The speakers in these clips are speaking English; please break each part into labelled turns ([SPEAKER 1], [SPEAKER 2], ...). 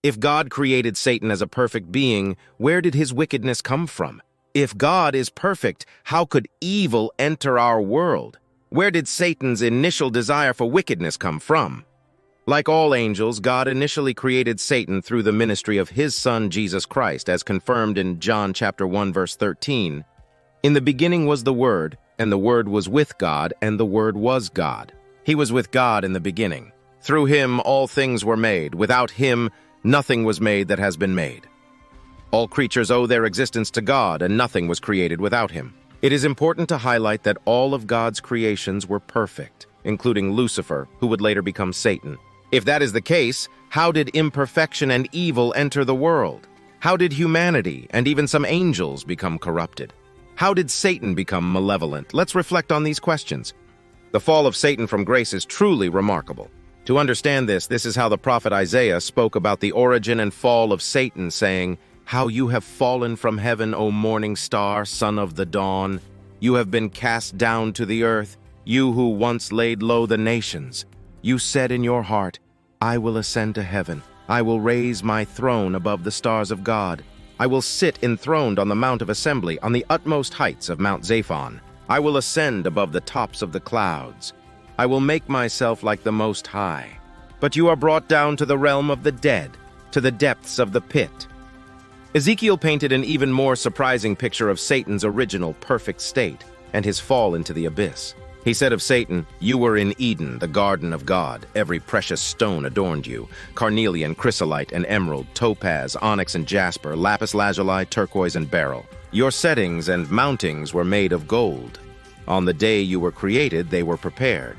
[SPEAKER 1] If God created Satan as a perfect being, where did his wickedness come from? If God is perfect, how could evil enter our world? Where did Satan's initial desire for wickedness come from? Like all angels, God initially created Satan through the ministry of his Son, Jesus Christ, as confirmed in John chapter 1, verse 13. In the beginning was the Word, and the Word was with God, and the Word was God. He was with God in the beginning. Through him all things were made. Without him, nothing was made that has been made. All creatures owe their existence to God, and nothing was created without him. It is important to highlight that all of God's creations were perfect, including Lucifer, who would later become Satan. If that is the case, how did imperfection and evil enter the world? How did humanity and even some angels become corrupted? How did Satan become malevolent? Let's reflect on these questions. The fall of Satan from grace is truly remarkable. To understand this is how the prophet Isaiah spoke about the origin and fall of Satan, saying, "How you have fallen from heaven, O morning star, son of the dawn. You have been cast down to the earth, you who once laid low the nations. You said in your heart, I will ascend to heaven. I will raise my throne above the stars of God. I will sit enthroned on the Mount of Assembly, on the utmost heights of Mount Zaphon. I will ascend above the tops of the clouds. I will make myself like the Most High. But you are brought down to the realm of the dead, to the depths of the pit." Ezekiel painted an even more surprising picture of Satan's original perfect state and his fall into the abyss. He said of Satan, "You were in Eden, the garden of God. Every precious stone adorned you: carnelian, chrysolite, and emerald, topaz, onyx and jasper, lapis lazuli, turquoise and beryl. Your settings and mountings were made of gold. On the day you were created, they were prepared.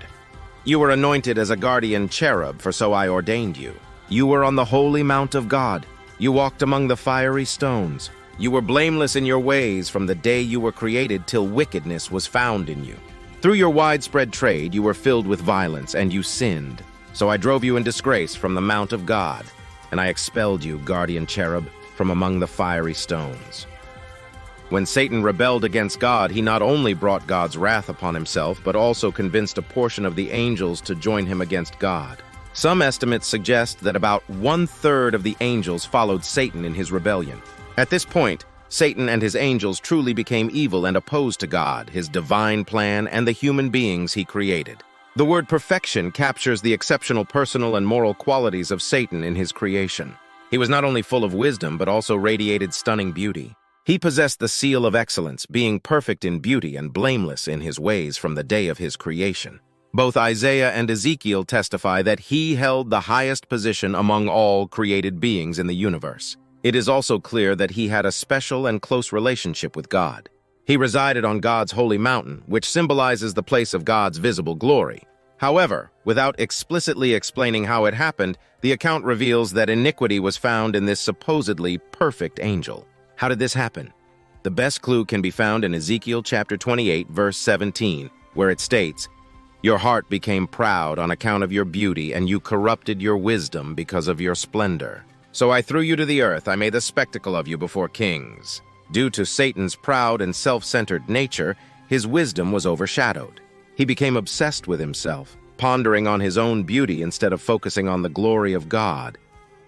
[SPEAKER 1] You were anointed as a guardian cherub, for so I ordained you. You were on the holy mount of God. You walked among the fiery stones. You were blameless in your ways from the day you were created till wickedness was found in you. Through your widespread trade, you were filled with violence, and you sinned. So I drove you in disgrace from the mount of God, and I expelled you, guardian cherub, from among the fiery stones." When Satan rebelled against God, he not only brought God's wrath upon himself, but also convinced a portion of the angels to join him against God. Some estimates suggest that about 1/3 of the angels followed Satan in his rebellion. At this point, Satan and his angels truly became evil and opposed to God, his divine plan, and the human beings he created. The word perfection captures the exceptional personal and moral qualities of Satan in his creation. He was not only full of wisdom, but also radiated stunning beauty. He possessed the seal of excellence, being perfect in beauty and blameless in his ways from the day of his creation. Both Isaiah and Ezekiel testify that he held the highest position among all created beings in the universe. It is also clear that he had a special and close relationship with God. He resided on God's holy mountain, which symbolizes the place of God's visible glory. However, without explicitly explaining how it happened, the account reveals that iniquity was found in this supposedly perfect angel. How did this happen? The best clue can be found in Ezekiel chapter 28, verse 17, where it states, "Your heart became proud on account of your beauty, and you corrupted your wisdom because of your splendor. So I threw you to the earth, I made a spectacle of you before kings." Due to Satan's proud and self-centered nature, his wisdom was overshadowed. He became obsessed with himself, pondering on his own beauty instead of focusing on the glory of God.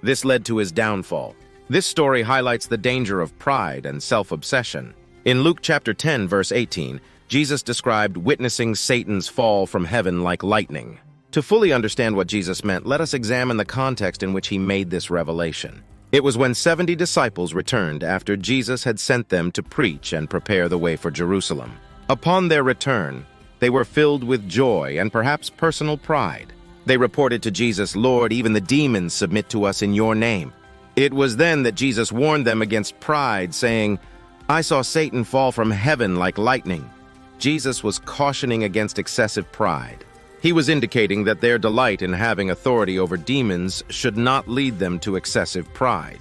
[SPEAKER 1] This led to his downfall. This story highlights the danger of pride and self-obsession. In Luke chapter 10, verse 18, Jesus described witnessing Satan's fall from heaven like lightning. To fully understand what Jesus meant, let us examine the context in which he made this revelation. It was when 70 disciples returned after Jesus had sent them to preach and prepare the way for Jerusalem. Upon their return, they were filled with joy and perhaps personal pride. They reported to Jesus, "Lord, even the demons submit to us in your name." It was then that Jesus warned them against pride, saying, "I saw Satan fall from heaven like lightning." Jesus was cautioning against excessive pride. He was indicating that their delight in having authority over demons should not lead them to excessive pride.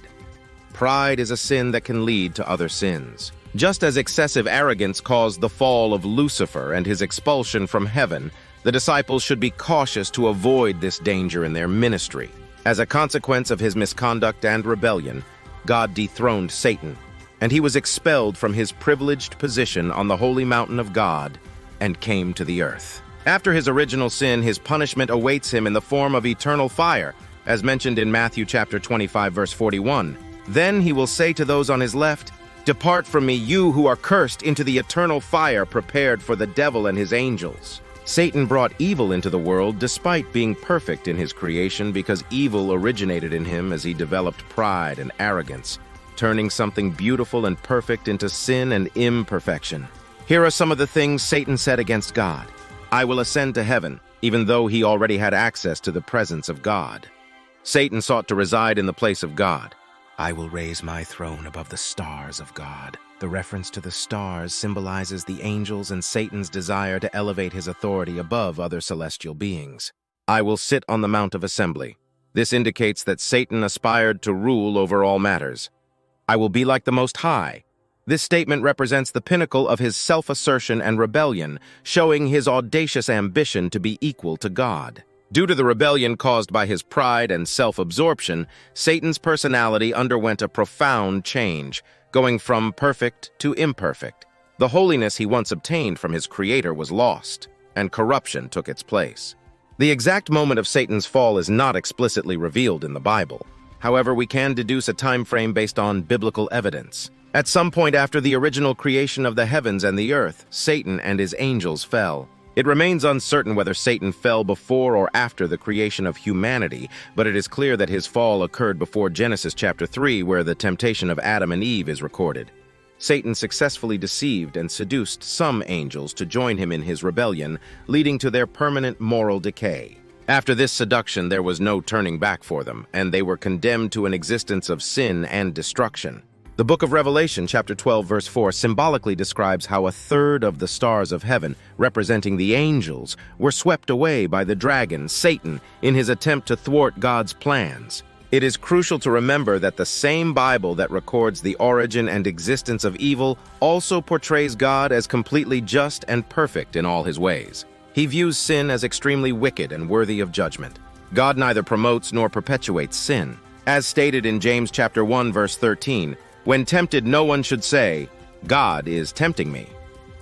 [SPEAKER 1] Pride is a sin that can lead to other sins. Just as excessive arrogance caused the fall of Lucifer and his expulsion from heaven, the disciples should be cautious to avoid this danger in their ministry. As a consequence of his misconduct and rebellion, God dethroned Satan, and he was expelled from his privileged position on the holy mountain of God and came to the earth. After his original sin, his punishment awaits him in the form of eternal fire, as mentioned in Matthew chapter 25, verse 41. Then he will say to those on his left, "Depart from me, you who are cursed, into the eternal fire prepared for the devil and his angels." Satan brought evil into the world despite being perfect in his creation, because evil originated in him as he developed pride and arrogance, turning something beautiful and perfect into sin and imperfection. Here are some of the things Satan said against God. "I will ascend to heaven," even though he already had access to the presence of God. Satan sought to reside in the place of God. "I will raise my throne above the stars of God." The reference to the stars symbolizes the angels and Satan's desire to elevate his authority above other celestial beings. "I will sit on the Mount of Assembly." This indicates that Satan aspired to rule over all matters. "I will be like the Most High." This statement represents the pinnacle of his self-assertion and rebellion, showing his audacious ambition to be equal to God. Due to the rebellion caused by his pride and self-absorption, Satan's personality underwent a profound change, going from perfect to imperfect. The holiness he once obtained from his Creator was lost, and corruption took its place. The exact moment of Satan's fall is not explicitly revealed in the Bible. However, we can deduce a time frame based on biblical evidence. At some point after the original creation of the heavens and the earth, Satan and his angels fell. It remains uncertain whether Satan fell before or after the creation of humanity, but it is clear that his fall occurred before Genesis chapter 3, where the temptation of Adam and Eve is recorded. Satan successfully deceived and seduced some angels to join him in his rebellion, leading to their permanent moral decay. After this seduction, there was no turning back for them, and they were condemned to an existence of sin and destruction. The book of Revelation, chapter 12, verse 4, symbolically describes how a third of the stars of heaven, representing the angels, were swept away by the dragon, Satan, in his attempt to thwart God's plans. It is crucial to remember that the same Bible that records the origin and existence of evil also portrays God as completely just and perfect in all his ways. He views sin as extremely wicked and worthy of judgment. God neither promotes nor perpetuates sin. As stated in James chapter 1, verse 13, "When tempted, no one should say, 'God is tempting me.'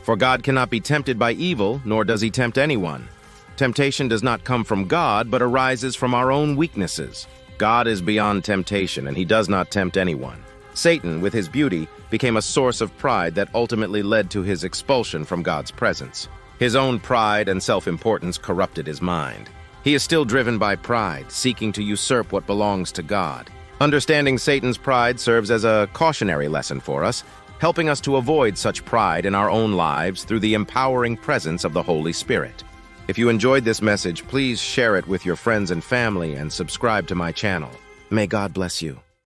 [SPEAKER 1] For God cannot be tempted by evil, nor does he tempt anyone. Temptation does not come from God, but arises from our own weaknesses. God is beyond temptation, and he does not tempt anyone." Satan, with his beauty, became a source of pride that ultimately led to his expulsion from God's presence. His own pride and self-importance corrupted his mind. He is still driven by pride, seeking to usurp what belongs to God. Understanding Satan's pride serves as a cautionary lesson for us, helping us to avoid such pride in our own lives through the empowering presence of the Holy Spirit. If you enjoyed this message, please share it with your friends and family and subscribe to my channel. May God bless you.